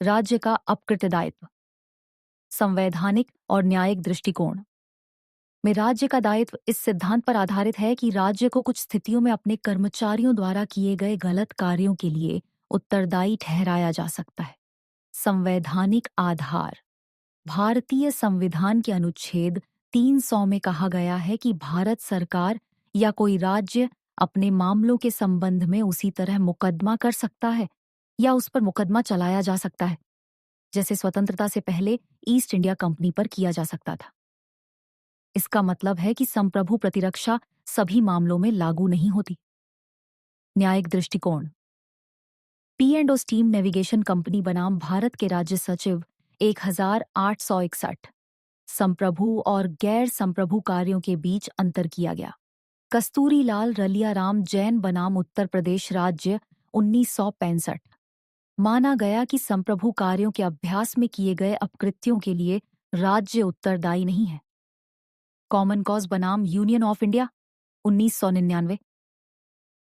राज्य का अपकृत दायित्व। संवैधानिक और न्यायिक दृष्टिकोण में राज्य का दायित्व इस सिद्धांत पर आधारित है कि राज्य को कुछ स्थितियों में अपने कर्मचारियों द्वारा किए गए गलत कार्यों के लिए उत्तरदायी ठहराया जा सकता है। संवैधानिक आधार। भारतीय संविधान के अनुच्छेद 300 में कहा गया है कि भारत सरकार या कोई राज्य अपने मामलों के संबंध में उसी तरह मुकदमा कर सकता है या उस पर मुकदमा चलाया जा सकता है जैसे स्वतंत्रता से पहले ईस्ट इंडिया कंपनी पर किया जा सकता था। इसका मतलब है कि संप्रभु प्रतिरक्षा सभी मामलों में लागू नहीं होती। न्यायिक दृष्टिकोण। P and O steam navigation company बनाम भारत के राज्य सचिव 1861 संप्रभु और गैर संप्रभु कार्यों के बीच अंतर किया गया। कस्तूरी लाल रलियाराम जैन बनाम उत्तर प्रदेश राज्य 1965 माना गया कि संप्रभु कार्यों के अभ्यास में किए गए अपकृत्यों के लिए राज्य उत्तरदायी नहीं है। कॉमन कॉज बनाम यूनियन ऑफ इंडिया 1999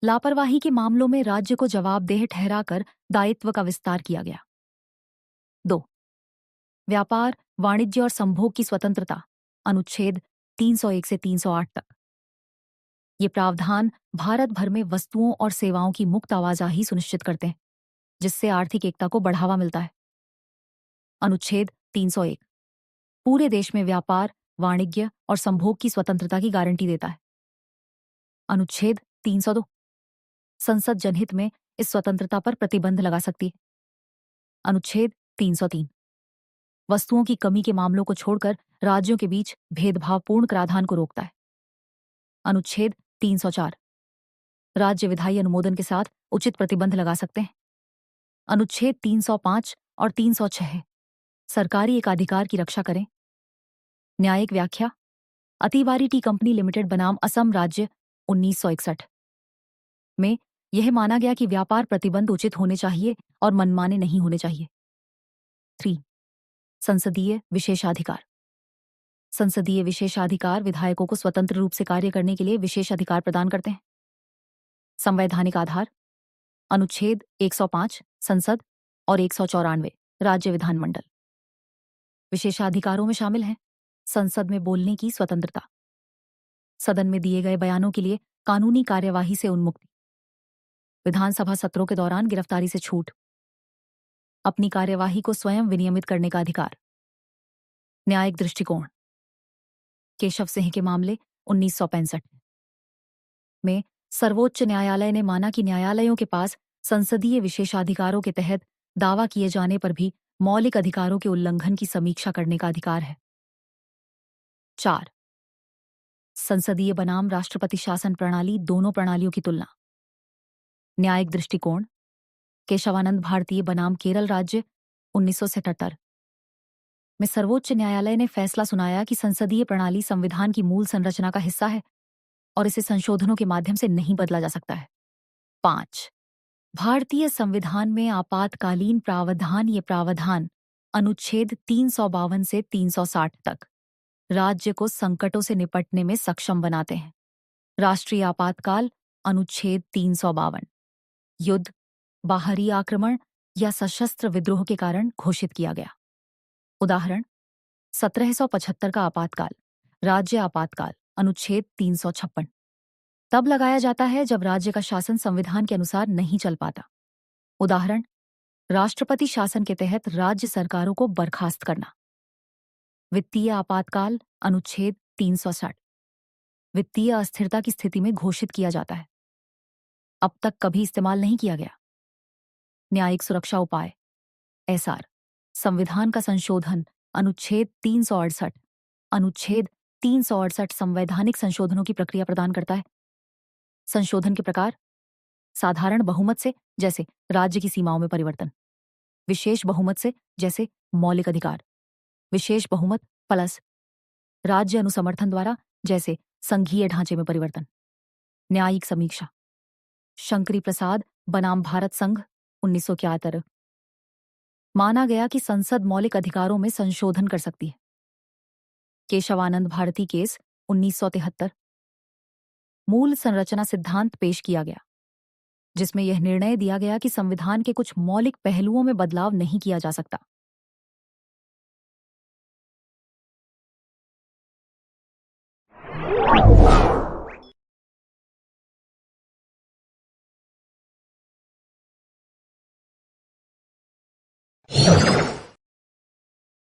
लापरवाही के मामलों में राज्य को जवाबदेह ठहराकर दायित्व का विस्तार किया गया। 2. व्यापार, वाणिज्य और संभोग की स्वतंत्रता अनुच्छेद 301 से 308 तक। ये प्रावधान भारत भर में वस्तुओं और सेवाओं की मुक्त आवाजाही सुनिश्चित करते हैं, जिससे आर्थिक एकता को बढ़ावा मिलता है। अनुच्छेद 301 पूरे देश में व्यापार, वाणिज्य और संभोग की स्वतंत्रता की गारंटी देता है। अनुच्छेद 302 संसद जनहित में इस स्वतंत्रता पर प्रतिबंध लगा सकती है। अनुच्छेद 303 वस्तुओं की कमी के मामलों को छोड़कर राज्यों के बीच भेदभावपूर्ण कराधान को रोकता है। अनुच्छेद 304 राज्य विधायी अनुमोदन के साथ उचित प्रतिबंध लगा सकते हैं। अनुच्छेद 305 और 306 सरकारी एकाधिकार की रक्षा करें। न्यायिक व्याख्या। अतिवारी टी कंपनी लिमिटेड बनाम असम राज्य 1961 में यह माना गया कि व्यापार प्रतिबंध उचित होने चाहिए और मनमाने नहीं होने चाहिए। 3. संसदीय विशेषाधिकार। संसदीय विशेषाधिकार विधायकों को स्वतंत्र रूप से कार्य करने के लिए विशेष अधिकार प्रदान करते हैं। संवैधानिक आधार अनुच्छेद 105 संसद और 194 राज्य विधानमंडल। विशेषाधिकारों में शामिल हैं संसद में बोलने की स्वतंत्रता, सदन में दिए गए बयानों के लिए कानूनी कार्यवाही से उन्मुक्ति, विधानसभा सत्रों के दौरान गिरफ्तारी से छूट, अपनी कार्यवाही को स्वयं विनियमित करने का अधिकार। न्यायिक दृष्टिकोण। केशव सिंह के मामले 1965 में सर्वोच्च न्यायालय ने माना कि न्यायालयों के पास संसदीय विशेषाधिकारों के तहत दावा किए जाने पर भी मौलिक अधिकारों के उल्लंघन की समीक्षा करने का अधिकार है। 4. संसदीय बनाम राष्ट्रपति शासन प्रणाली दोनों प्रणालियों की तुलना। न्यायिक दृष्टिकोण। केशवानंद भारतीय बनाम केरल राज्य 1977 में सर्वोच्च न्यायालय ने फैसला सुनाया कि संसदीय प्रणाली संविधान की मूल संरचना का हिस्सा है और इसे संशोधनों के माध्यम से नहीं बदला जा सकता है। 5. भारतीय संविधान में आपातकालीन प्रावधान। ये प्रावधान अनुच्छेद 352 से 360 तक राज्य को संकटों से निपटने में सक्षम बनाते हैं। राष्ट्रीय आपातकाल अनुच्छेद 352 युद्ध, बाहरी आक्रमण या सशस्त्र विद्रोह के कारण घोषित किया गया। उदाहरण 1775 का आपातकाल, राज्य आपातकाल अनुच्छेद 356 तब लगाया जाता है जब राज्य का शासन संविधान के अनुसार नहीं चल पाता। उदाहरण राष्ट्रपति शासन के तहत राज्य सरकारों को बर्खास्त करना। वित्तीय आपातकाल अनुच्छेद 360 वित्तीय अस्थिरता की स्थिति में घोषित किया जाता है, अब तक कभी इस्तेमाल नहीं किया गया। न्यायिक सुरक्षा उपाय एसआर संविधान का संशोधन अनुच्छेद 368 अनुच्छेद 368 संवैधानिक संशोधनों की प्रक्रिया प्रदान करता है। संशोधन के प्रकार साधारण बहुमत से जैसे राज्य की सीमाओं में परिवर्तन, विशेष बहुमत से जैसे मौलिक अधिकार, विशेष बहुमत प्लस राज्य अनुसमर्थन द्वारा जैसे संघीय ढांचे में परिवर्तन। न्यायिक समीक्षा। शंकरी प्रसाद बनाम भारत संघ 1971 माना गया कि संसद मौलिक अधिकारों में संशोधन कर सकती है। केशवानंद भारती केस 1973 मूल संरचना सिद्धांत पेश किया गया। जिसमें यह निर्णय दिया गया कि संविधान के कुछ मौलिक पहलुओं में बदलाव नहीं किया जा सकता।